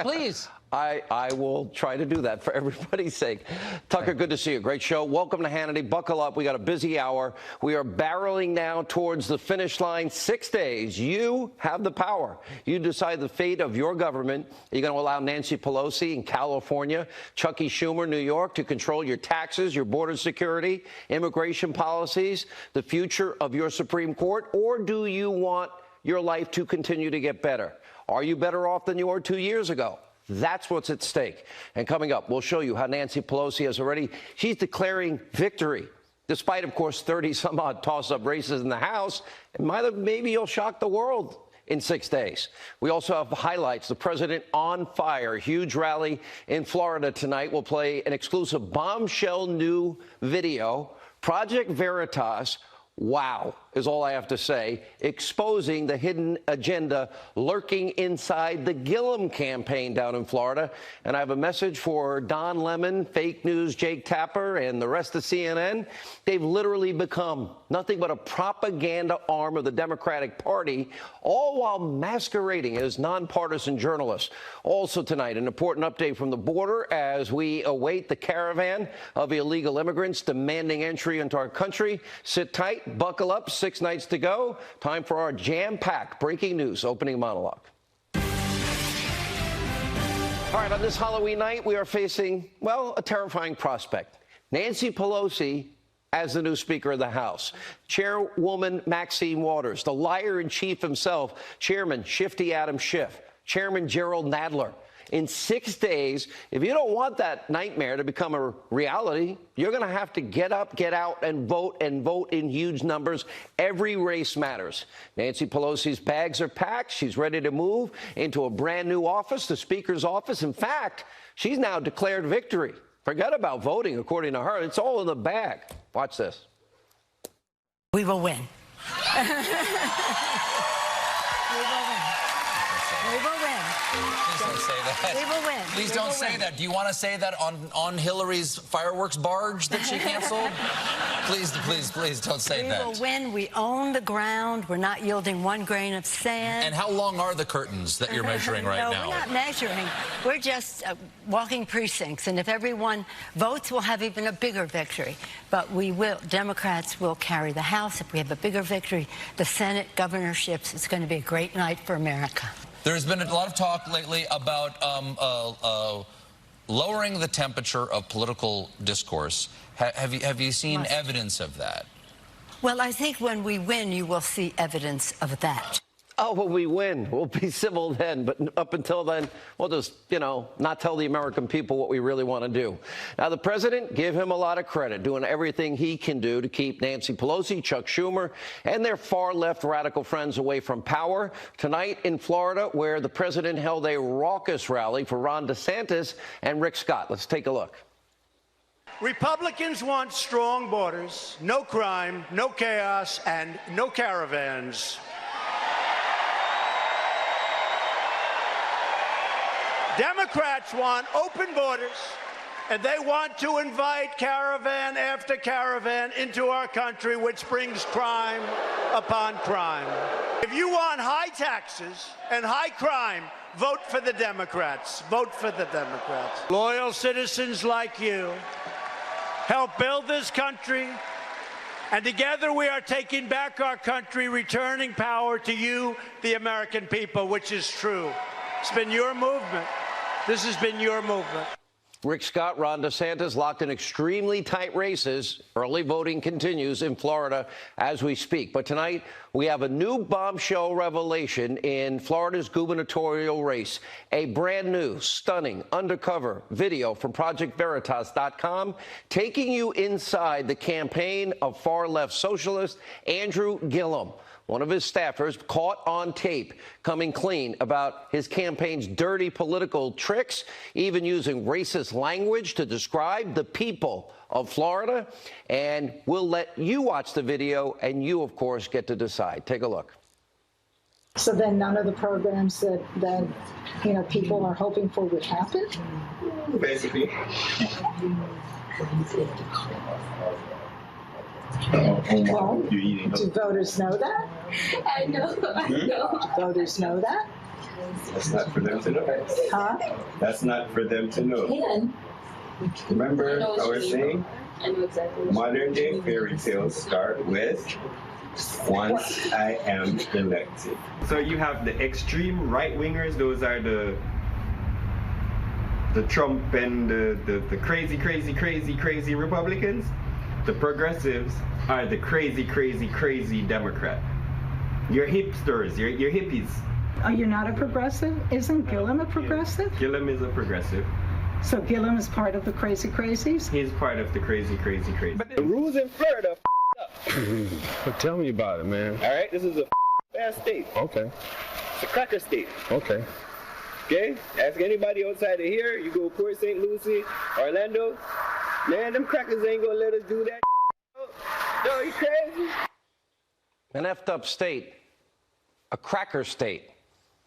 Please. I will try to do that for everybody's sake. Tucker, good to see you. Great show. Welcome to Hannity. Buckle up. We got a busy hour. We are barreling now towards the finish line. 6 days. You have the power. You decide the fate of your government. You're going to allow Nancy Pelosi in California, Chucky Schumer, New York, to control your taxes, your border security, immigration policies, the future of your Supreme Court, or do you want your life to continue to get better? Are you better off than you were 2 years ago? That's what's at stake. And coming up, we'll show you how Nancy Pelosi she's declaring victory, despite, of course, 30-some-odd toss-up races in the House. And maybe you'll shock the world in 6 days. We also have highlights. The president on fire. Huge rally in Florida tonight. We'll play an exclusive bombshell new video. Project Veritas. Wow, is all I have to say, exposing the hidden agenda lurking inside the Gillum campaign down in Florida. And I have a message for Don Lemon, fake news Jake Tapper, and the rest of CNN. They've literally become nothing but a propaganda arm of the Democratic Party, all while masquerading as nonpartisan journalists. Also tonight, an important update from the border as we await the caravan of illegal immigrants demanding entry into our country. Sit tight. Buckle up. 6 nights to go. Time for our jam-packed breaking news opening monologue. All right, on this Halloween night, we are facing, well, a terrifying prospect. Nancy Pelosi as the new Speaker of the House. Chairwoman Maxine Waters, the liar-in-chief himself, Chairman Shifty Adam Schiff, Chairman Gerald Nadler. In 6 days, if you don't want that nightmare to become a reality, you're going to have to get up, get out, and vote in huge numbers. Every race matters. Nancy Pelosi's bags are packed. She's ready to move into a brand new office, the Speaker's office. In fact, she's now declared victory. Forget about voting, according to her. It's all in the bag. Watch this. We will win. We will win. Please don't say that. We will win. Please don't say that. Do you want to say that on Hillary's fireworks barge that she canceled? Please don't say that. We will win. We own the ground. We're not yielding one grain of sand. And how long are the curtains that you're measuring right now? No, we're not measuring. We're just walking precincts. And if everyone votes, we'll have even a bigger victory. But we will. Democrats will carry the House. If we have a bigger victory, the Senate governorships, it's going to be a great night for America. There's been a lot of talk lately about lowering the temperature of political discourse. Have you seen evidence of that? Well, I think when we win, you will see evidence of that. Oh, when we win, we'll be civil then. But up until then, we'll just, not tell the American people what we really want to do. Now, the president, give him a lot of credit, doing everything he can do to keep Nancy Pelosi, Chuck Schumer, and their far-left radical friends away from power. Tonight in Florida, where the president held a raucous rally for Ron DeSantis and Rick Scott. Let's take a look. Republicans want strong borders, no crime, no chaos, and no caravans. Democrats want open borders, and they want to invite caravan after caravan into our country, which brings crime upon crime. If you want high taxes and high crime, vote for the Democrats. Vote for the Democrats. Loyal citizens like you help build this country, and together we are taking back our country, returning power to you, the American people, which is true. It's been your movement. This has been your movement. Rick Scott, Ron DeSantis locked in extremely tight races. Early voting continues in Florida as we speak. But tonight, we have a new bombshell revelation in Florida's gubernatorial race. A brand new, stunning, undercover video from ProjectVeritas.com taking you inside the campaign of far-left socialist Andrew Gillum. One of his staffers caught on tape coming clean about his campaign's dirty political tricks, even using racist language to describe the people of Florida. And we'll let you watch the video, and you, of course, get to decide. Take a look. So then none of the programs that people are hoping for would happen? Basically. Well, do voters know that? I know. Do voters know that? That's not for them to know. Huh? That's not for them to know. Remember, I was saying, modern day fairy tales start with once I am elected. So you have the extreme right wingers; those are the Trump and the crazy Republicans. The progressives are the crazy Democrat. You're hipsters. You're hippies. Oh, you're not a progressive? Isn't Gillum a progressive? Gillum is a progressive. So Gillum is part of the crazy crazies? He's part of the crazy. But the rules in Florida up. Well, tell me about it, man. All right, this is a bad state. Okay. It's a cracker state. Okay. Okay? Ask anybody outside of here. You go Port St. Lucie, Orlando. Man, them crackers ain't gonna let us do that. No, you crazy? An effed up state, a cracker state.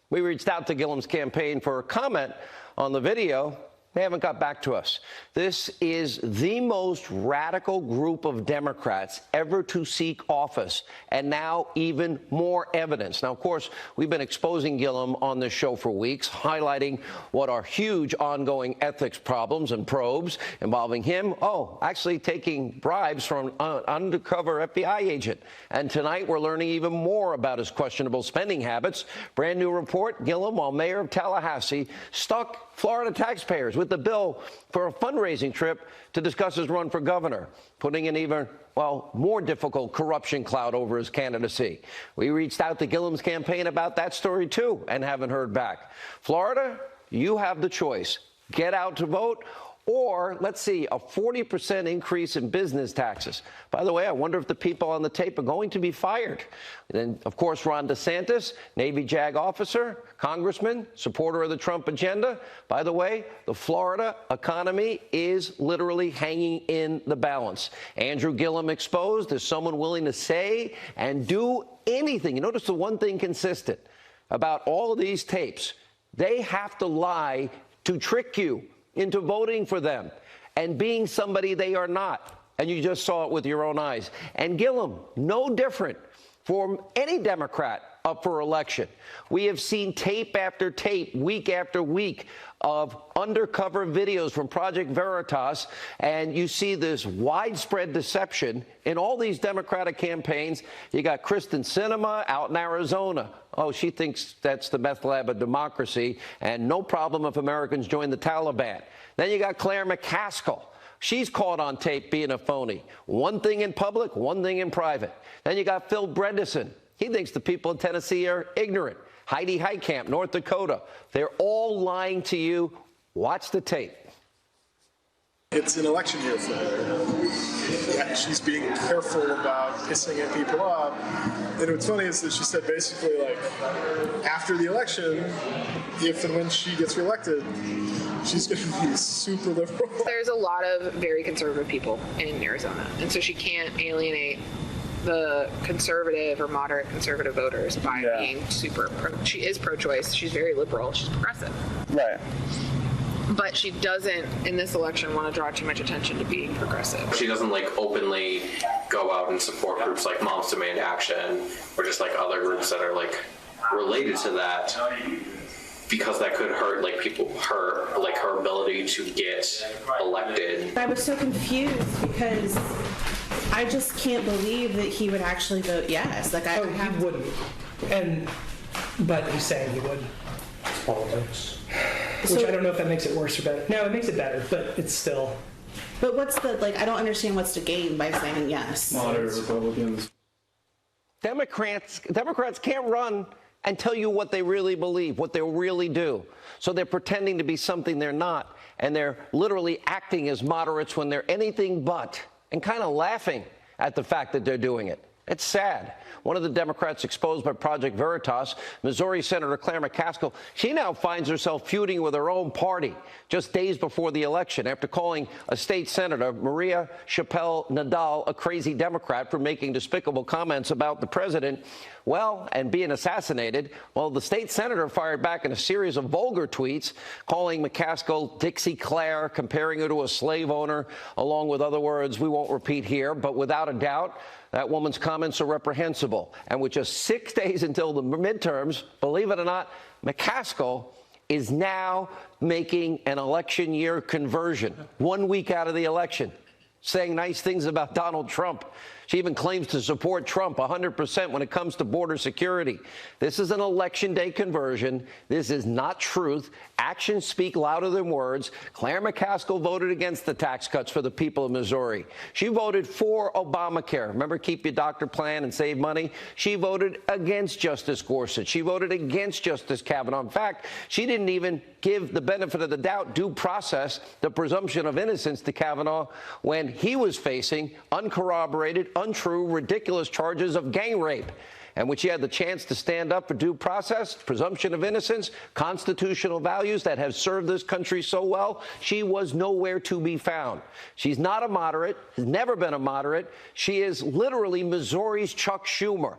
We reached out to Gillum's campaign for a comment on the video. They haven't got back to us. This is the most radical group of Democrats ever to seek office, and now even more evidence. Now, of course, we've been exposing Gillum on this show for weeks, highlighting what are huge ongoing ethics problems and probes involving him. Oh, actually taking bribes from an undercover FBI agent. And tonight we're learning even more about his questionable spending habits. Brand new report, Gillum, while mayor of Tallahassee, stuck Florida taxpayers with the bill for a fundraising trip to discuss his run for governor, putting an even, well, more difficult corruption cloud over his candidacy. We reached out to Gillum's campaign about that story, too, and haven't heard back. Florida, you have the choice. Get out to vote, or, let's see, a 40% increase in business taxes. By the way, I wonder if the people on the tape are going to be fired. And then, of course, Ron DeSantis, Navy JAG officer, congressman, supporter of the Trump agenda. By the way, the Florida economy is literally hanging in the balance. Andrew Gillum exposed as someone willing to say and do anything. You notice the one thing consistent about all of these tapes, they have to lie to trick you into voting for them and being somebody they are not. And you just saw it with your own eyes. And Gillum, no different from any Democrat up for election. We have seen tape after tape, week after week, of undercover videos from Project Veritas, and you see this widespread deception in all these Democratic campaigns. You got Kristen Sinema out in Arizona. Oh, she thinks that's the meth lab of democracy, and no problem if Americans join the Taliban. Then you got Claire McCaskill. She's caught on tape being a phony. One thing in public, one thing in private. Then you got Phil Bredesen. He thinks the people in Tennessee are ignorant. Heidi Heitkamp, North Dakota. They're all lying to you. Watch the tape. It's an election year for her. Yeah, she's being careful about pissing at people off. And what's funny is that she said basically, like, after the election, if and when she gets reelected, she's going to be super liberal. There's a lot of very conservative people in Arizona, and so she can't alienate the conservative or moderate conservative voters by being super she is pro-choice. She's very liberal. She's progressive. Right. But she doesn't, in this election, want to draw too much attention to being progressive. She doesn't, like, openly go out and support groups like Moms Demand Action or just, like, other groups that are, like, related to that, because that could hurt, like, her ability to get elected. I was so confused because I just can't believe that he would actually vote yes. Like, he wouldn't. But he's saying he would. It's politics. Which I don't know if that makes it worse or better. No, it makes it better, but it's still. But what's the, like, I don't understand what's to gain by saying yes. Moderate Republicans. Democrats can't run and tell you what they really believe, what they really do. So they're pretending to be something they're not, and they're literally acting as moderates when they're anything but, and kind of laughing at the fact that they're doing it. It's sad. One of the Democrats exposed by Project Veritas, Missouri Senator Claire McCaskill, she now finds herself feuding with her own party just days before the election after calling a state senator, Maria Chappelle Nadal, a crazy Democrat for making despicable comments about the president, well, and being assassinated. Well, the state senator fired back in a series of vulgar tweets, calling McCaskill Dixie Claire, comparing her to a slave owner, along with other words we won't repeat here, but without a doubt, that woman's comments are reprehensible. And with just 6 days until the midterms, believe it or not, McCaskill is now making an election year conversion 1 week out of the election, saying nice things about Donald Trump. She even claims to support Trump 100% when it comes to border security. This is an election day conversion. This is not truth. Actions speak louder than words. Claire McCaskill voted against the tax cuts for the people of Missouri. She voted for Obamacare. Remember, keep your doctor plan and save money? She voted against Justice Gorsuch. She voted against Justice Kavanaugh. In fact, she didn't even give the benefit of the doubt, due process, the presumption of innocence to Kavanaugh when he was facing uncorroborated, untrue, ridiculous charges of gang rape. And when she had the chance to stand up for due process, presumption of innocence, constitutional values that have served this country so well, she was nowhere to be found. She's not a moderate, has never been a moderate. She is literally Missouri's Chuck Schumer.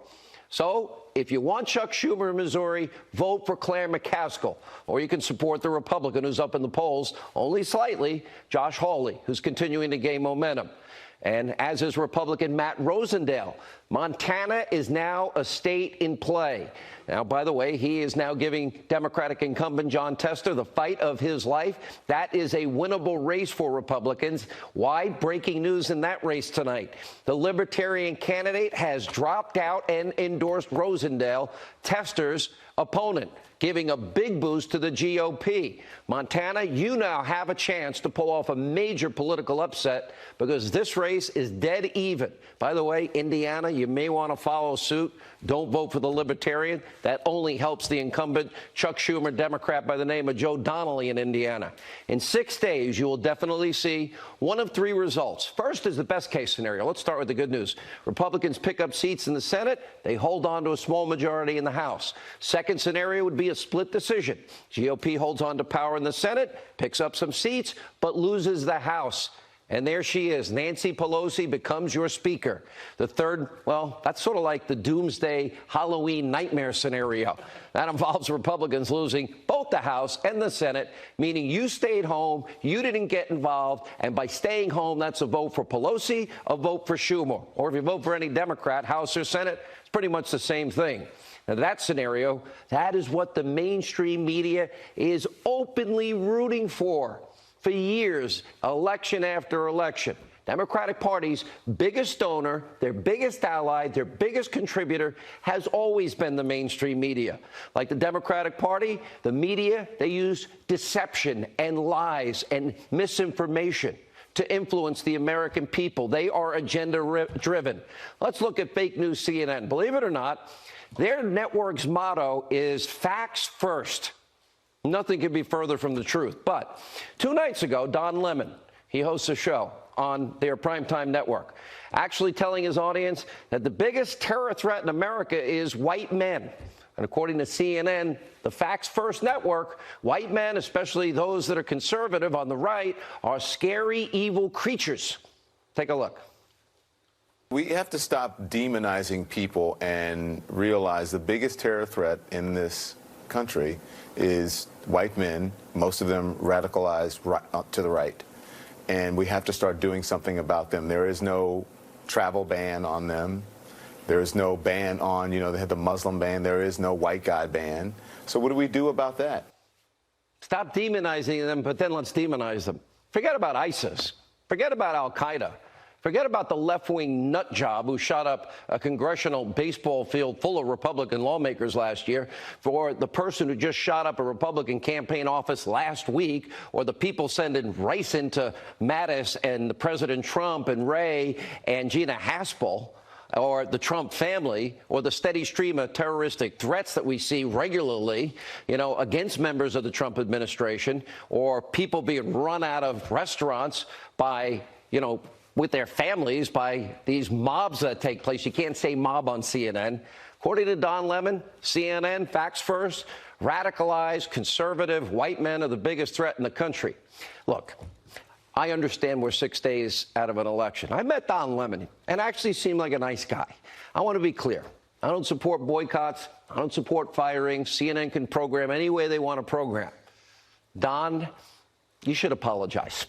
So if you want Chuck Schumer in Missouri, vote for Claire McCaskill. Or you can support the Republican who's up in the polls, only slightly, Josh Hawley, who's continuing to gain momentum. And as is Republican Matt Rosendale. Montana is now a state in play. Now, by the way, he is now giving Democratic incumbent John Tester the fight of his life. That is a winnable race for Republicans. Why? Breaking news in that race tonight. The Libertarian candidate has dropped out and endorsed Rosendale, Tester's opponent, giving a big boost to the GOP. Montana, you now have a chance to pull off a major political upset because this race is dead even. By the way, Indiana, you may want to follow suit. Don't vote for the Libertarian. That only helps the incumbent Chuck Schumer Democrat by the name of Joe Donnelly in Indiana. In 6 days, you will definitely see one of 3 results. First is the best case scenario. Let's start with the good news. Republicans pick up seats in the Senate. They hold on to a small majority in the House. Second scenario would be a split decision. GOP holds on to power in the Senate, picks up some seats, but loses the House. And there she is. Nancy Pelosi becomes your speaker. The third, well, that's sort of like the doomsday Halloween nightmare scenario. That involves Republicans losing both the House and the Senate, meaning you stayed home, you didn't get involved, and by staying home, that's a vote for Pelosi, a vote for Schumer. Or if you vote for any Democrat, House or Senate, it's pretty much the same thing. Now, that scenario, that is what the mainstream media is openly rooting for years, election after election. Democratic Party's biggest donor, their biggest ally, their biggest contributor has always been the mainstream media. Like the Democratic Party, the media, they use deception and lies and misinformation to influence the American people. They are agenda-driven. Let's look at fake news CNN. Believe it or not, their network's motto is facts first. Nothing could be further from the truth. But 2 nights ago, Don Lemon, he hosts a show on their primetime network, actually telling his audience that the biggest terror threat in America is white men. And according to CNN, the Facts First network, white men, especially those that are conservative on the right, are scary, evil creatures. Take a look. We have to stop demonizing people and realize the biggest terror threat in this country is white men, most of them radicalized to the right. And we have to start doing something about them. There is no travel ban on them. There is no ban on, they had the Muslim ban. There is no white guy ban. So what do we do about that? Stop demonizing them, but then let's demonize them. Forget about ISIS. Forget about Al-Qaeda. Forget about the left-wing nut job who shot up a congressional baseball field full of Republican lawmakers last year, for the person who just shot up a Republican campaign office last week, or the people sending rice into Mattis and President Trump and Ray and Gina Haspel, or the Trump family, or the steady stream of terroristic threats that we see regularly, against members of the Trump administration, or people being run out of restaurants by, with their families by these mobs that take place. You can't say mob on CNN. According to Don Lemon, CNN, Facts First, radicalized, conservative white men are the biggest threat in the country. Look, I understand we're 6 days out of an election. I met Don Lemon and actually seemed like a nice guy. I want to be clear. I don't support boycotts. I don't support firing. CNN can program any way they want to program. Don, you should apologize.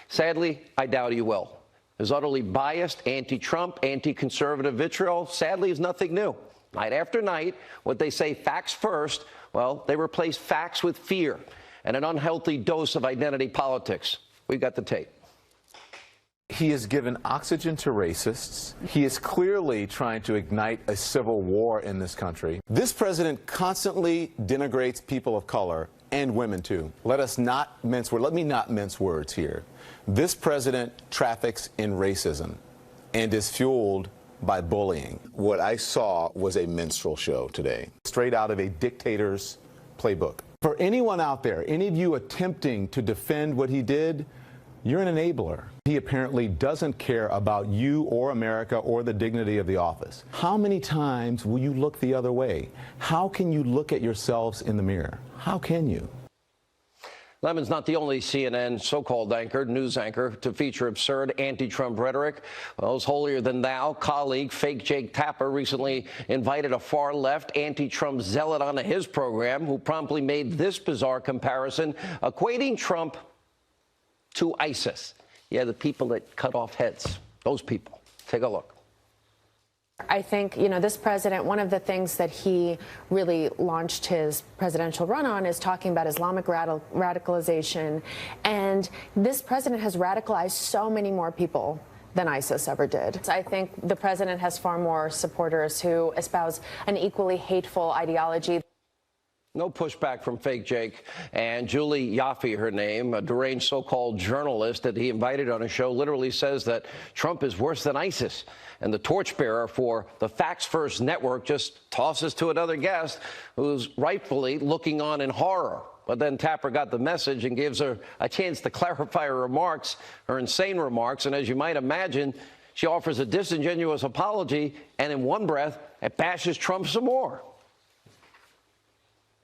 Sadly, I doubt he will. His utterly biased, anti-Trump, anti-conservative vitriol, sadly, is nothing new. Night after night, what they say facts first, well, they replace facts with fear and an unhealthy dose of identity politics. We've got the tape. He has given oxygen to racists. He is clearly trying to ignite a civil war in this country. This president constantly denigrates people of color and women, too. Let me not mince words here. This president traffics in racism and is fueled by bullying. What I saw was a minstrel show today, straight out of a dictator's playbook. For anyone out there, any of you attempting to defend what he did, you're an enabler. He apparently doesn't care about you or America or the dignity of the office. How many times will you look the other way? How can you look at yourselves in the mirror? How can you? Lemon's not the only CNN so-called news anchor to feature absurd anti-Trump rhetoric. Well, his holier-than-thou colleague, fake Jake Tapper, recently invited a far-left anti-Trump zealot onto his program, who promptly made this bizarre comparison, equating Trump to ISIS. Yeah, the people that cut off heads. Those people. Take a look. I think, this president, one of the things that he really launched his presidential run on is talking about Islamic radicalization. And this president has radicalized so many more people than ISIS ever did. I think the president has far more supporters who espouse an equally hateful ideology. No pushback from fake Jake. And Julie Yaffe, her name, a deranged so-called journalist that he invited on his show, literally says that Trump is worse than ISIS. And the torchbearer for the Facts First network just tosses to another guest who's rightfully looking on in horror. But then Tapper got the message and gives her a chance to clarify her remarks, her insane remarks. And as you might imagine, she offers a disingenuous apology and in one breath, it bashes Trump some more.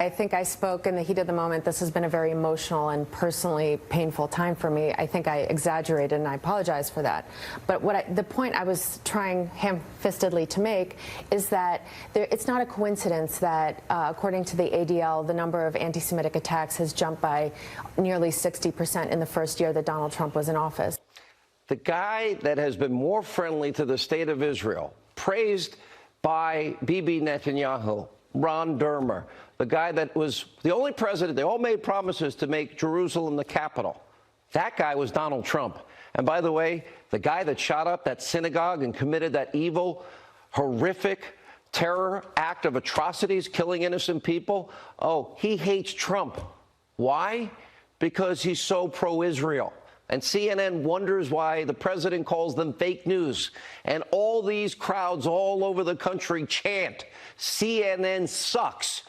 I think I spoke in the heat of the moment. This has been a very emotional and personally painful time for me. I think I exaggerated, and I apologize for that. But the point I was trying ham-fistedly to make is that it's not a coincidence that, according to the ADL, the number of anti-Semitic attacks has jumped by nearly 60% in the first year that Donald Trump was in office. The guy that has been more friendly to the state of Israel, praised by Bibi Netanyahu, Ron Dermer, the guy that was the only president, they all made promises to make Jerusalem the capital. That guy was Donald Trump. And by the way, the guy that shot up that synagogue and committed that evil, horrific terror act of atrocities, killing innocent people, he hates Trump. Why? Because he's so pro-Israel. And CNN wonders why the president calls them fake news. And all these crowds all over the country chant, CNN sucks.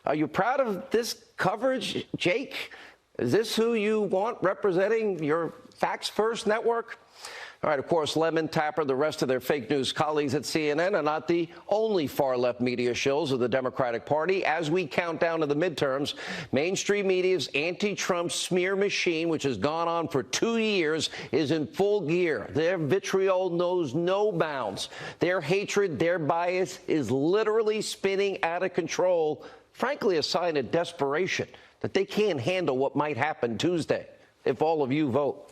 Are you proud of this coverage, Jake? Is this who you want representing your Facts First network? All right, of course, Lemon, Tapper, the rest of their fake news colleagues at CNN are not the only far-left media shills of the Democratic Party. As we count down to the midterms, mainstream media's anti-Trump smear machine, which has gone on for 2 years, is in full gear. Their vitriol knows no bounds. Their hatred, their bias is literally spinning out of control, frankly, a sign of desperation that they can't handle what might happen Tuesday if all of you vote.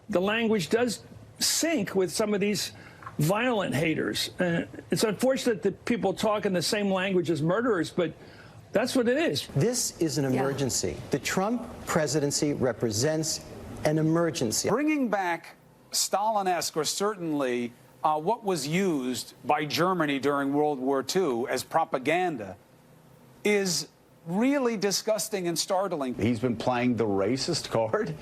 The language does sync with some of these violent haters. It's unfortunate that people talk in the same language as murderers, but that's what it is. This is an emergency. Yeah. The Trump presidency represents an emergency. Bringing back Stalin-esque, or certainly what was used by Germany during World War II as propaganda, is really disgusting and startling. He's been playing the racist card.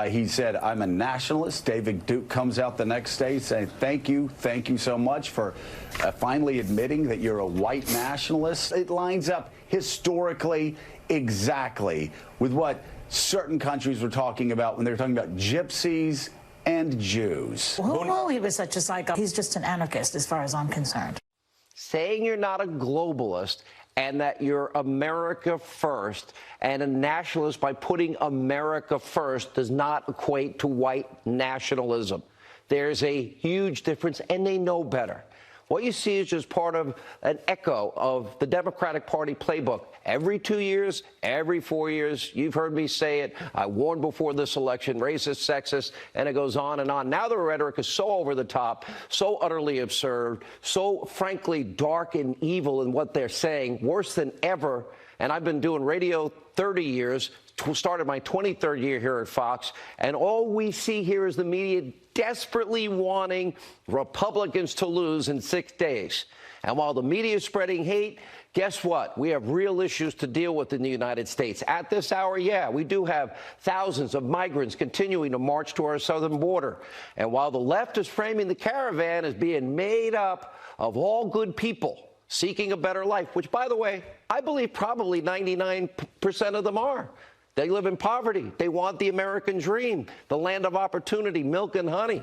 He said, I'm a nationalist. David Duke comes out the next day saying, thank you so much for finally admitting that you're a white nationalist. It lines up historically exactly with what certain countries were talking about when they were talking about gypsies and Jews. Who knew he was such a psycho? He's just an anarchist as far as I'm concerned. Saying you're not a globalist and that you're America first and a nationalist by putting America first does not equate to white nationalism. There's a huge difference, and they know better. What you see is just part of an echo of the Democratic Party playbook. Every 2 years, every 4 years, you've heard me say it. I warned before this election, racist, sexist, and it goes on and on. Now the rhetoric is so over the top, so utterly absurd, so frankly dark and evil in what they're saying, worse than ever. And I've been doing radio 30 years, started my 23rd year here at Fox, and all we see here is the media desperately wanting Republicans to lose in 6 days. And while the media is spreading hate, guess what? We have real issues to deal with in the United States. At this hour, yeah, we do have thousands of migrants continuing to march to our southern border. And while the left is framing the caravan as being made up of all good people seeking a better life, which, by the way, I believe probably 99% of them are. They live in poverty. They want the American dream, the land of opportunity, milk and honey.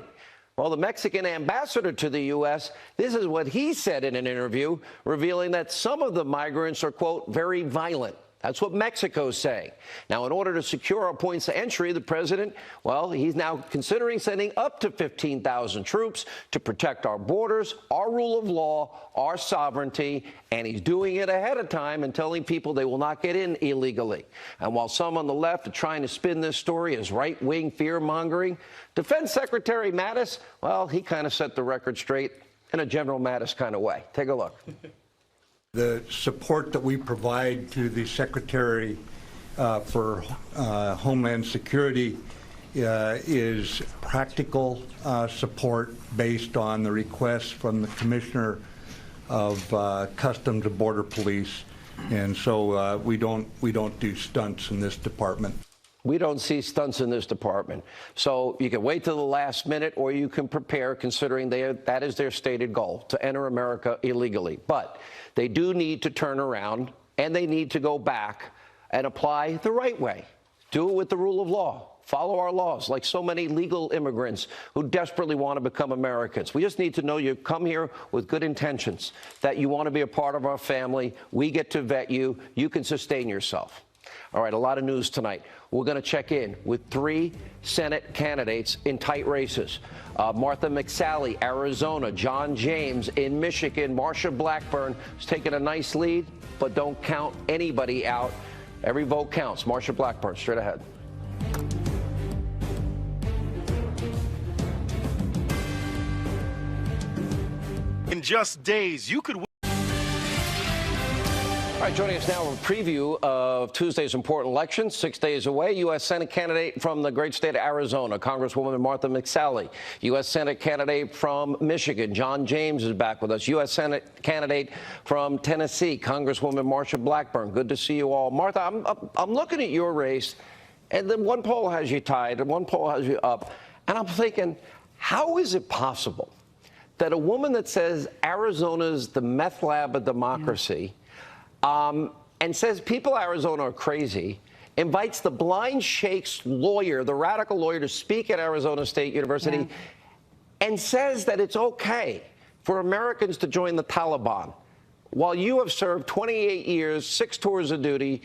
Well, the Mexican ambassador to the U.S., this is what he said in an interview, revealing that some of the migrants are, quote, very violent. That's what Mexico's saying. Now, in order to secure our points of entry, the president, well, he's now considering sending up to 15,000 troops to protect our borders, our rule of law, our sovereignty, and he's doing it ahead of time and telling people they will not get in illegally. And while some on the left are trying to spin this story as right-wing fear-mongering, Defense Secretary Mattis, well, he kind of set the record straight in a General Mattis kind of way. Take a look. The support that we provide to the Secretary for Homeland Security is practical support based on the requests from the Commissioner of Customs and Border Police, and so we don't do stunts in this department. We don't see stunts in this department. So you can wait till the last minute, or you can prepare, considering that is their stated goal, to enter America illegally. But they do need to turn around, and they need to go back and apply the right way. Do it with the rule of law. Follow our laws, like so many legal immigrants who desperately want to become Americans. We just need to know you come here with good intentions, that you want to be a part of our family. We get to vet you. You can sustain yourself. All right, a lot of news tonight. We're going to check in with 3 Senate candidates in tight races. Martha McSally, Arizona. John James in Michigan. Marsha Blackburn is taking a nice lead, but don't count anybody out. Every vote counts. Marsha Blackburn, straight ahead. In just days, you could win. All right, joining us now, a preview of Tuesday's important election, 6 days away. U.S. Senate candidate from the great state of Arizona, Congresswoman Martha McSally. U.S. Senate candidate from Michigan, John James, is back with us. U.S. Senate candidate from Tennessee, Congresswoman Marsha Blackburn. Good to see you all. Martha, I'm looking at your race, and then one poll has you tied, and one poll has you up. And I'm thinking, how is it possible that a woman that says Arizona's the meth lab of democracy, and says people in Arizona are crazy, invites the blind sheikh's lawyer, the radical lawyer, to speak at Arizona State University, and says that it's okay for Americans to join the Taliban, while you have served 28 years, 6 tours of duty,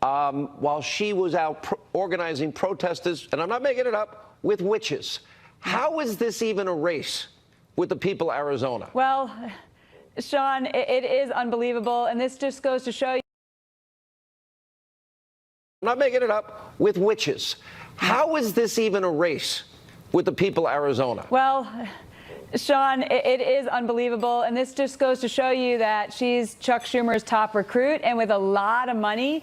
while she was out organizing protesters, and I'm not making it up, with witches. How is this even a race with the people of Arizona? Well, Sean, it is unbelievable, and this just goes to show you. I'm not making it up, with witches. How is this even a race with the people of Arizona? Well, Sean, it is unbelievable, and this just goes to show you that she's Chuck Schumer's top recruit, and with a lot of money,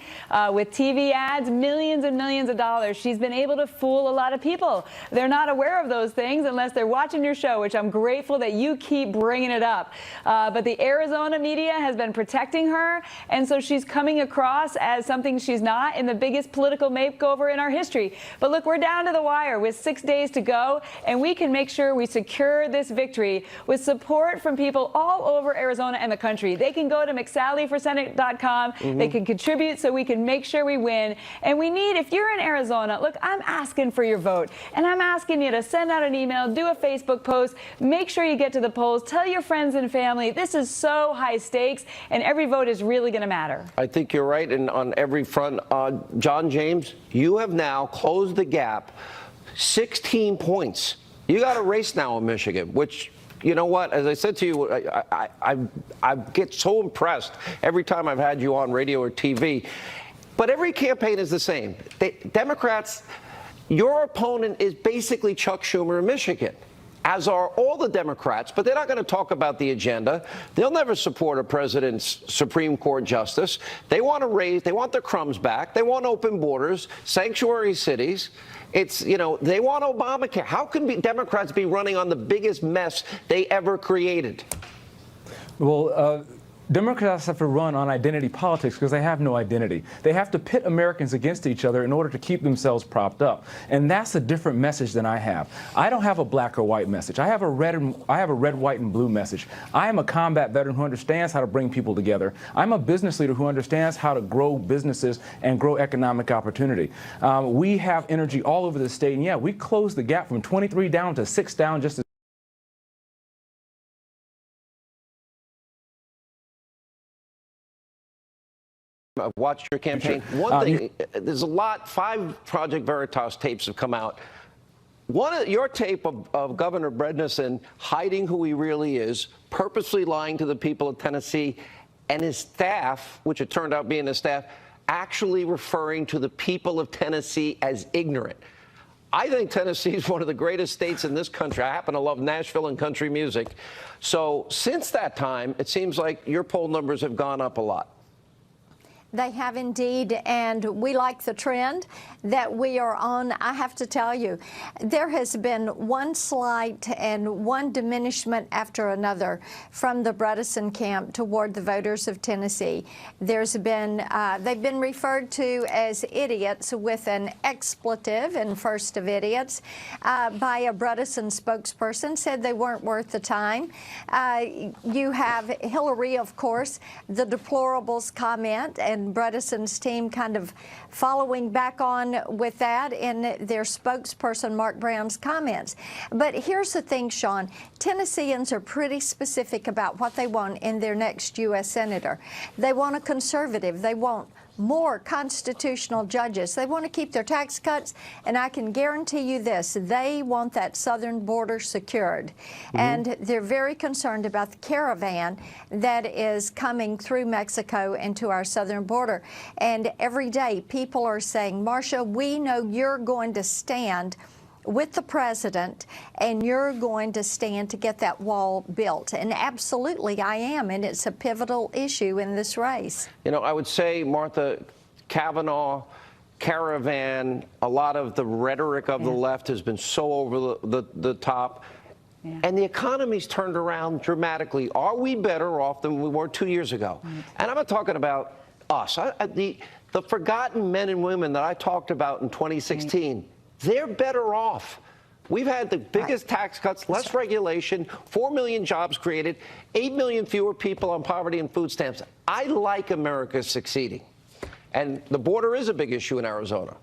with TV ads, millions and millions of dollars, she's been able to fool a lot of people. They're not aware of those things unless they're watching your show, which I'm grateful that you keep bringing it up. But the Arizona media has been protecting her, and so she's coming across as something she's not in the biggest political makeover in our history. But look, we're down to the wire with 6 days to go, and we can make sure we secure this victory with support from people all over Arizona and the country. They can go to McSallyForSenate.com. They can contribute so we can make sure we win. And we need, if you're in Arizona, look, I'm asking for your vote. And I'm asking you to send out an email, do a Facebook post, make sure you get to the polls, tell your friends and family. This is so high stakes, and every vote is really going to matter. I think you're right, and on every front. John James, you have now closed the gap 16 points. You got a race now in Michigan, which you know what? As I said to you, I get so impressed every time I've had you on radio or TV. But every campaign is the same. Democrats, your opponent is basically Chuck Schumer in Michigan, as are all the Democrats, but they're not going to talk about the agenda. They'll never support a president's Supreme Court justice. They want their crumbs back. They want open borders, sanctuary cities. It's, you know, they want Obamacare. How can Democrats be running on the biggest mess they ever created? Well, Democrats have to run on identity politics because they have no identity. They have to pit Americans against each other in order to keep themselves propped up. And that's a different message than I have. I don't have a black or white message. I have a red, white, and blue message. I am a combat veteran who understands how to bring people together. I'm a business leader who understands how to grow businesses and grow economic opportunity. We have energy all over the state. And yeah, we closed the gap from 23 down to 6 down just as I've watched your campaign. One thing, there's a lot, 5 Project Veritas tapes have come out. One of your tape of Governor Bredesen hiding who he really is, purposely lying to the people of Tennessee, and his staff, which it turned out being his staff, actually referring to the people of Tennessee as ignorant. I think Tennessee is one of the greatest states in this country. I happen to love Nashville and country music. So since that time, it seems like your poll numbers have gone up a lot. They have indeed, and we like the trend that we are on. I have to tell you, there has been one slight and one diminishment after another from the Bredesen camp toward the voters of Tennessee. There's been, they've been referred to as idiots with an expletive in first of idiots by a Bredesen spokesperson, said they weren't worth the time. You have Hillary, of course, the deplorables comment, and Bredesen's team kind of following back on with that in their spokesperson Mark Brown's comments. But here's the thing, Sean, Tennesseans are pretty specific about what they want in their next U.S. Senator. They want a conservative. They want more constitutional judges. They want to keep their tax cuts, and I can guarantee you this, they want that southern border secured. And they're very concerned about the caravan that is coming through Mexico into our southern border. And every day people are saying, Marcia, we know you're going to stand with the president, and you're going to stand to get that wall built. And absolutely I am, and it's a pivotal issue in this race. You know, I would say, Martha, Kavanaugh, caravan, a lot of the rhetoric of the left has been so over the top. And the economy's turned around dramatically. Are we better off than we were 2 years ago? And I'm not talking about us. The forgotten men and women that I talked about in 2016, they're better off. We've had the biggest tax cuts, less regulation, 4 million jobs created, 8 million fewer people on poverty and food stamps. I like America succeeding. And the border is a big issue in Arizona.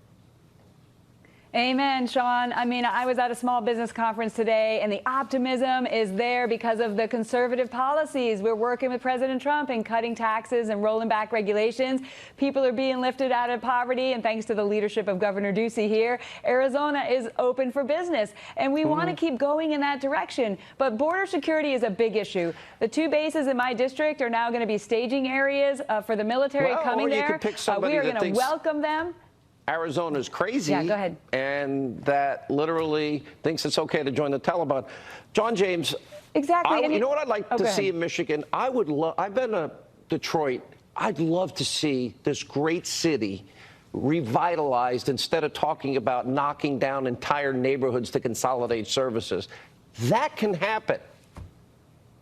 Amen, Sean. I mean, I was at a small business conference today, and the optimism is there because of the conservative policies. We're working with President Trump and cutting taxes and rolling back regulations. People are being lifted out of poverty, and thanks to the leadership of Governor Ducey here, Arizona is open for business, and we want to keep going in that direction. But border security is a big issue. The 2 bases in my district are now going to be staging areas for the military coming there. We are going to welcome them. Arizona's crazy. Yeah, go ahead. And that literally thinks it's okay to join the Taliban. John James. Exactly. You know what I'd like to see in Michigan? I've been to Detroit. I'd love to see this great city revitalized instead of talking about knocking down entire neighborhoods to consolidate services. That can happen.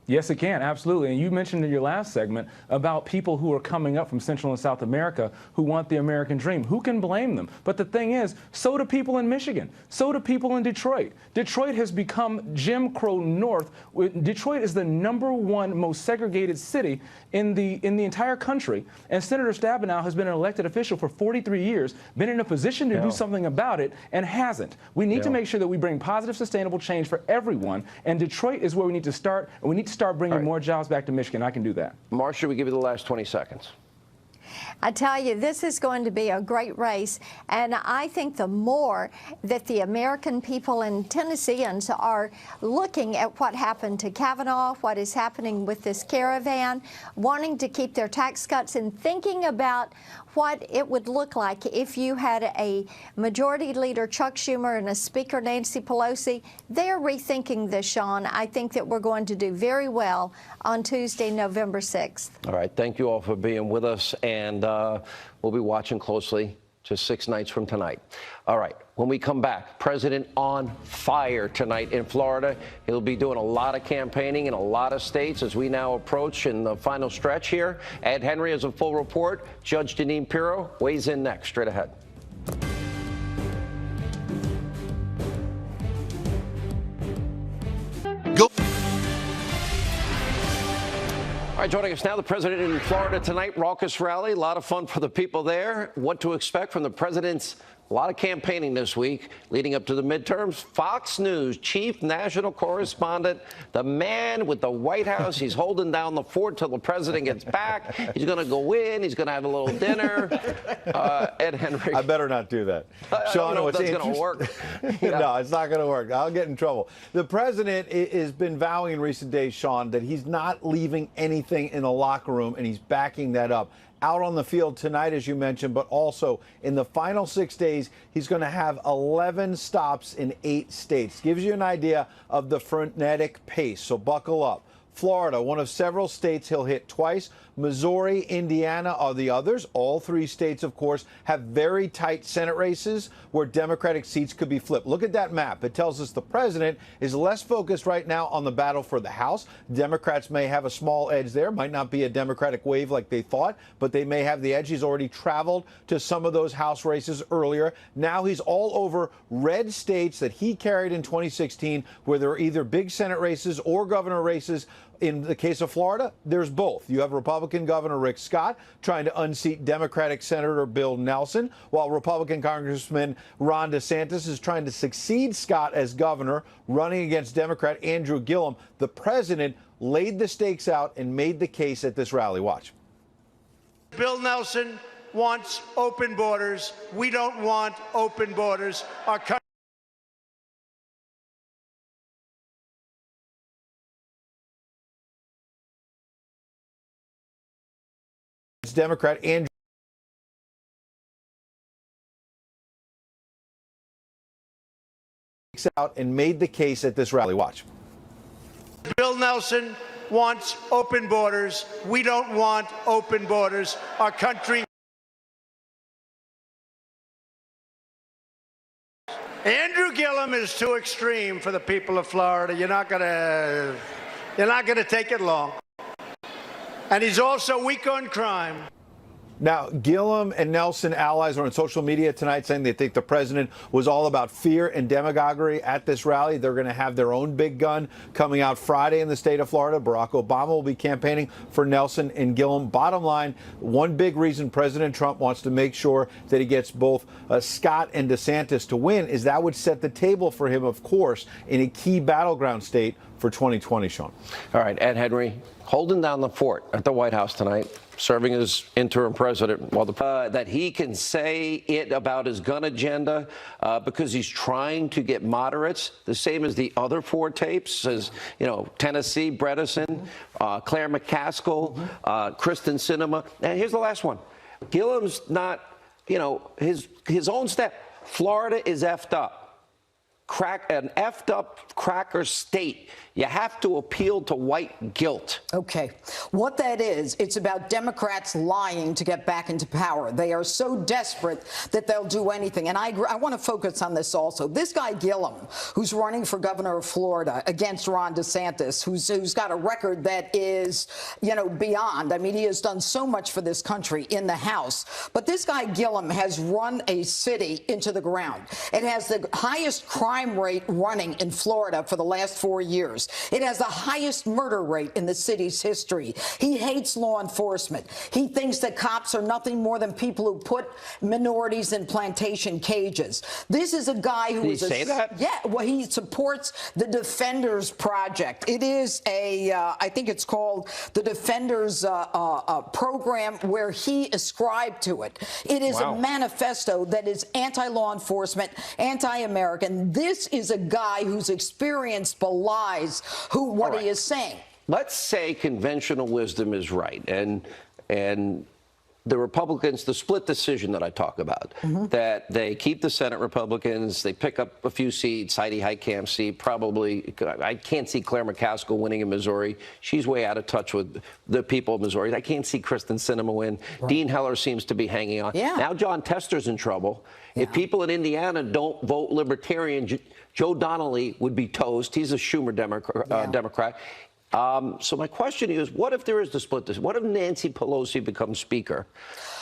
Yes, it can, absolutely. And you mentioned in your last segment about people who are coming up from Central and South America who want the American dream. Who can blame them? But the thing is, so do people in Michigan. So do people in Detroit. Detroit has become Jim Crow North. Detroit is the #1 most segregated city in the entire country. And Senator Stabenow has been an elected official for 43 years, been in a position to do something about it, and hasn't. We need to make sure that we bring positive, sustainable change for everyone. And Detroit is where we need to start. And we need to start bringing more jobs back to Michigan. I can do that. Marcia, we give you the last 20 seconds. I tell you, this is going to be a great race, and I think the more that the American people and Tennesseans are looking at what happened to Kavanaugh, what is happening with this caravan, wanting to keep their tax cuts, and thinking about what it would look like if you had a Majority Leader Chuck Schumer and a Speaker Nancy Pelosi. They're rethinking this, Sean. I think that we're going to do very well on Tuesday, November 6th. All right. Thank you all for being with us, and we'll be watching closely just 6 nights from tonight. All right. When we come back, President on fire tonight in Florida. He'll be doing a lot of campaigning in a lot of states as we now approach in the final stretch here. Ed Henry has a full report. Judge Jeanine Pirro weighs in next. Straight ahead. Go. All right, joining us now, the president in Florida tonight, raucous rally, a lot of fun for the people there. What to expect from the president's a lot of campaigning this week leading up to the midterms. Fox News chief national correspondent, the man with the White House. He's holding down the fort till the president gets back. He's going to go in. He's going to have a little dinner. Ed Henry. I better not do that. I don't know if that's going to work. Yeah. No, it's not going to work. I'll get in trouble. The president has been vowing in recent days, Sean, that he's not leaving anything in the locker room, and he's backing that up. Out on the field tonight, as you mentioned, but also in the final 6 days, he's going to have 11 stops in 8 states. Gives you an idea of the frenetic pace, so buckle up. Florida, one of several states he'll hit twice. Missouri, Indiana are the others. All 3 states, of course, have very tight Senate races where Democratic seats could be flipped. Look at that map. It tells us the president is less focused right now on the battle for the House. Democrats may have a small edge there. Might not be a Democratic wave like they thought, but they may have the edge. He's already traveled to some of those House races earlier. Now he's all over red states that he carried in 2016 where there are either big Senate races or governor races. In the case of Florida, there's both. You have Republican Governor Rick Scott trying to unseat Democratic Senator Bill Nelson, while Republican Congressman Ron DeSantis is trying to succeed Scott as governor, running against Democrat Andrew Gillum. The president laid the stakes out and made the case at this rally. Watch. Bill Nelson wants open borders. We don't want open borders. Our country. Democrat Andrew out and made the case at this rally. Watch. Bill Nelson wants open borders. We don't want open borders. Our country. Andrew Gillum is too extreme for the people of Florida. You're not gonna take it long. And he's also weak on crime. Now, Gillum and Nelson allies are on social media tonight saying they think the president was all about fear and demagoguery at this rally. They're going to have their own big gun coming out Friday in the state of Florida. Barack Obama will be campaigning for Nelson and Gillum. Bottom line, one big reason President Trump wants to make sure that he gets both Scott and DeSantis to win is that would set the table for him, of course, in a key battleground state for 2020, Sean. All right, Ed Henry holding down the fort at the White House tonight, serving as interim president, while that he can say it about his gun agenda because he's trying to get moderates, the same as the other 4 tapes, as you know, Tennessee, Bredesen, Claire McCaskill, Kristen Sinema. And here's the last one: Gillum's not, you know, his own step. Florida is effed up. An effed up cracker state. You have to appeal to white guilt. Okay. What that is, it's about Democrats lying to get back into power. They are so desperate that they'll do anything. And I want to focus on this also. This guy Gillum, who's running for governor of Florida against Ron DeSantis, who's got a record that is, you know, beyond. I mean, he has done so much for this country in the House. But this guy Gillum has run a city into the ground. It has the highest crime crime rate running in Florida for the last 4 years. It has the highest murder rate in the city's history. He hates law enforcement. He thinks that cops are nothing more than people who put minorities in plantation cages. This is a guy who is say that? Yeah, well, he supports the Defenders Project. It is a, I think it's called the Defenders program where he ascribed to it. It is a manifesto that is anti-law enforcement, anti-American. This is a guy whose experience belies what he is saying. Let's say conventional wisdom is right, and the Republicans, the split decision that I talk about, that they keep the Senate Republicans, they pick up a few seats, Heidi Heitkamp's seat, probably, I can't see Claire McCaskill winning in Missouri. She's way out of touch with the people of Missouri. I can't see Kristen Sinema win. Dean Heller seems to be hanging on. Now John Tester's in trouble. If people in Indiana don't vote Libertarian, Joe Donnelly would be toast. He's a Schumer Democrat. So my question is, what if there is the split? What if Nancy Pelosi becomes Speaker?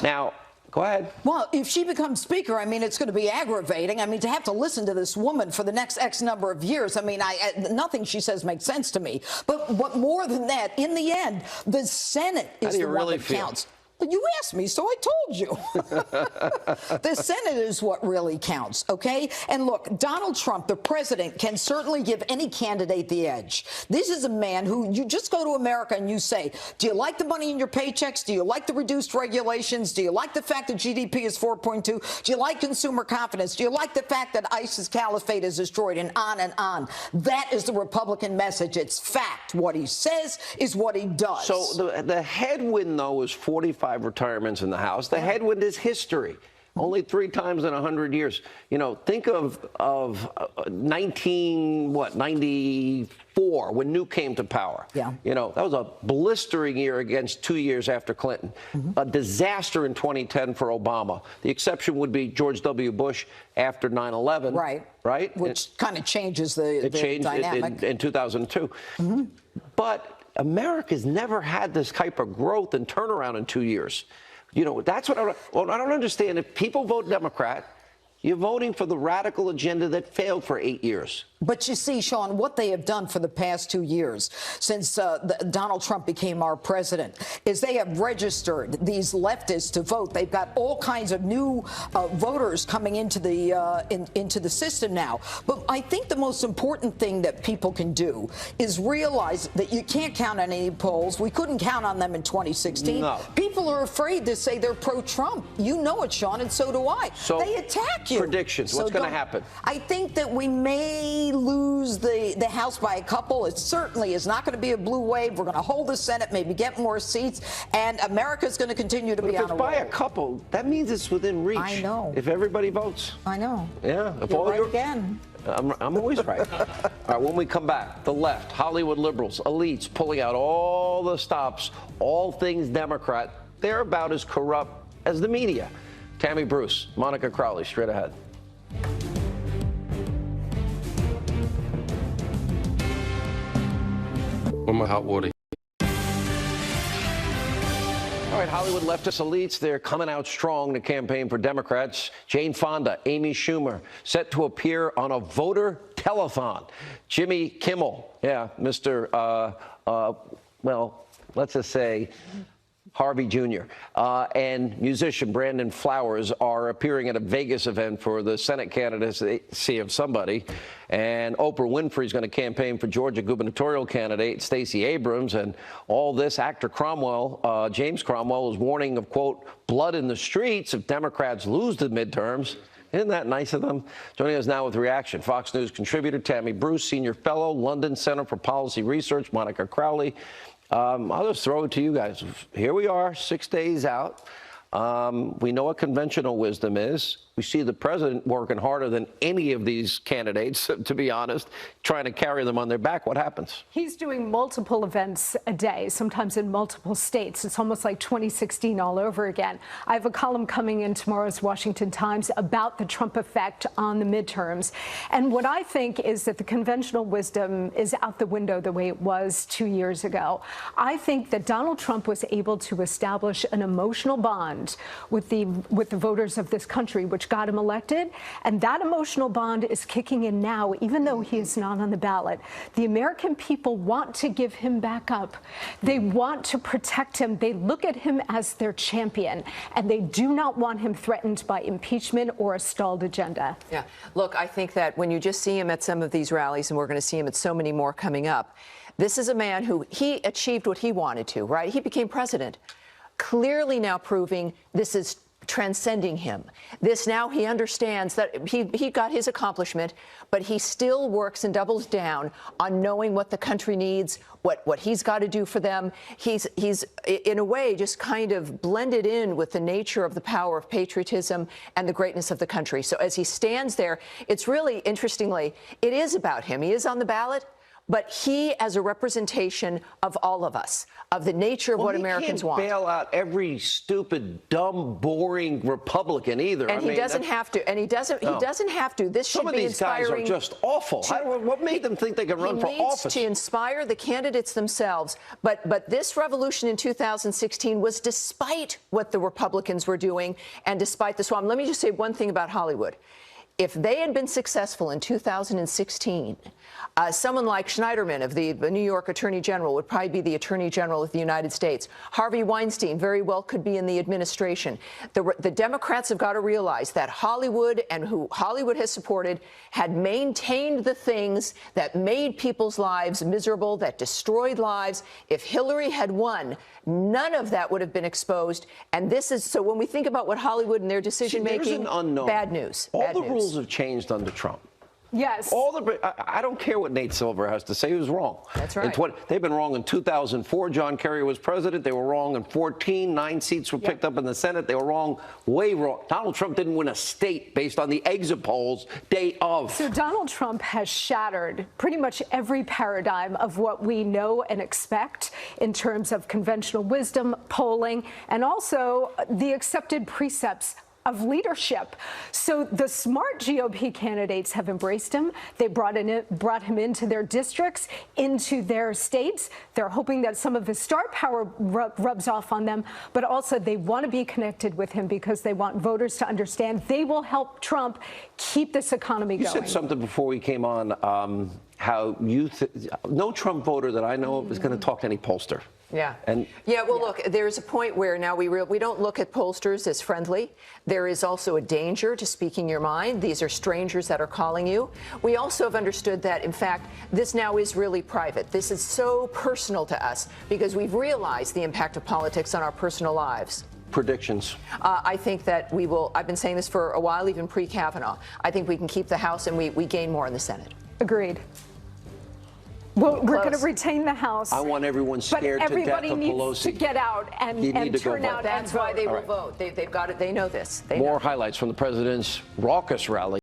Now, go ahead. Well, if she becomes Speaker, I mean, it's going to be aggravating. I mean, to have to listen to this woman for the next X number of years, I mean, nothing she says makes sense to me. But what more than that, in the end, the Senate is the one that counts. You asked me, so I told you. The Senate is what really counts, okay? And look, Donald Trump, the president, can certainly give any candidate the edge. This is a man who, you just go to America and you say, do you like the money in your paychecks? Do you like the reduced regulations? Do you like the fact that GDP is 4.2? Do you like consumer confidence? Do you like the fact that ISIS caliphate is destroyed, and on and on? That is the Republican message. It's fact. What he says is what he does. So the headwind, though, is 45 retirements in the House. The headwind is history. Only 3 times in 100 years. You know, think of 1994 when Newt came to power. You know, that was a blistering year against 2 years after Clinton. A disaster in 2010 for Obama. The exception would be George W. Bush after 9/11. Right? Which kind of changes the dynamic. In 2002. But America's never had this type of growth and turnaround in 2 years. You know, that's what I don't understand. If people vote Democrat, you're voting for the radical agenda that failed for 8 years. But you see, Sean, what they have done for the past 2 years since Donald Trump became our president is they have registered these leftists to vote. They've got all kinds of new voters coming into the system now. But I think the most important thing that people can do is realize that you can't count on any polls. We couldn't count on them in 2016. No. People are afraid to say they're pro-Trump. You know it, Sean, and so do I. So they attack you. Predictions. What's going to happen? I think that we may lose the House by a couple. It certainly is not going to be a blue wave. We're going to hold the Senate, maybe get more seats, and America's going to continue to be on a roll. If it's by a couple, that means it's within reach. I know. If everybody votes. I know. Yeah. If You're right again. I'm always right. All right, when we come back, the left, Hollywood liberals, elites, pulling out all the stops, all things Democrat. They're about as corrupt as the media. Tammy Bruce, Monica Crowley, straight ahead. With my hot water. All right, Hollywood leftist elites, they're coming out strong to campaign for Democrats. Jane Fonda, Amy Schumer, set to appear on a voter telethon. Jimmy Kimmel, Mr. Well, let's just say Harvey Jr. And musician Brandon Flowers are appearing at a Vegas event for the Senate candidacy of somebody. And Oprah Winfrey is going to campaign for Georgia gubernatorial candidate Stacey Abrams. And all this, actor Cromwell, James Cromwell, is warning of, quote, blood in the streets if Democrats lose the midterms. Isn't that nice of them? Joining us now with reaction, Fox News contributor Tammy Bruce, senior fellow, London Center for Policy Research, Monica Crowley. I'll just throw it to you guys. Here we are, 6 days out. We know what conventional wisdom is. We see the president working harder than any of these candidates, to be honest, trying to carry them on their back. What happens? He's doing multiple events a day, sometimes in multiple states. It's almost like 2016 all over again. I have a column coming in tomorrow's Washington Times about the Trump effect on the midterms. And what I think is that the conventional wisdom is out the window the way it was 2 years ago. I think that Donald Trump was able to establish an emotional bond with the voters of this country, which which got him elected. And that emotional bond is kicking in now, even though he is not on the ballot. The American people want to give him back up. They want to protect him. They look at him as their champion, and they do not want him threatened by impeachment or a stalled agenda. Yeah. Look, I think that when you just see him at some of these rallies, and we're going to see him at so many more coming up, this is a man who he achieved what he wanted to, right? He became president, clearly now proving this is transcending him. This now he understands that he got his accomplishment, but he still works and doubles down on knowing what the country needs, what he's got to do for them. He's in a way just kind of blended in with the nature of the power of patriotism and the greatness of the country. So as he stands there, it's really, interestingly, it is about him. He is on the ballot, but he as a representation of all of us, of the nature of what Americans want. He can't bail out every stupid, dumb, boring Republican either. And he doesn't have to. And he doesn't have to. This should be inspiring. Some of these guys are just awful. What made them think they could run for office? He needs to inspire the candidates themselves. But this revolution in 2016 was despite what the Republicans were doing and despite the swamp. Let me just say one thing about Hollywood. If they had been successful in 2016, someone like Schneiderman of the New York Attorney General would probably be the Attorney General of the United States. Harvey Weinstein very well could be in the administration. The Democrats have got to realize that Hollywood and who Hollywood has supported had maintained the things that made people's lives miserable, that destroyed lives. If Hillary had won, none of that would have been exposed. And this is so when we think about what Hollywood and their decision making, bad news. All the rules have changed under Trump. Yes. I don't care what Nate Silver has to say. He was wrong. That's right. They've been wrong in 2004. John Kerry was president. They were wrong in 2014. 9 seats were picked up in the Senate. They were wrong, way wrong. Donald Trump didn't win a state based on the exit polls day of. So Donald Trump has shattered pretty much every paradigm of what we know and expect in terms of conventional wisdom, polling, and also the accepted precepts of leadership. So the smart GOP candidates have embraced him. They brought him into their districts, into their states. They're hoping that some of his star power rubs off on them, but also they want to be connected with him because they want voters to understand they will help Trump keep this economy going. You said something before we came on, how no Trump voter that I know of is going to talk to any pollster. Yeah. Well, look, there's a point where now we don't look at pollsters as friendly. There is also a danger to speaking your mind. These are strangers that are calling you. We also have understood that, in fact, this now is really private. This is so personal to us because we've realized the impact of politics on our personal lives. Predictions. I think that we will. I've been saying this for a while, even pre-Kavanaugh. I think we can keep the House and we gain more in the Senate. Agreed. Well, we're going to retain the House. I want everyone scared to death of Pelosi. But everybody needs to get out and turn out. That's why they will vote. They've got it. They know this. More highlights from the president's raucous rally.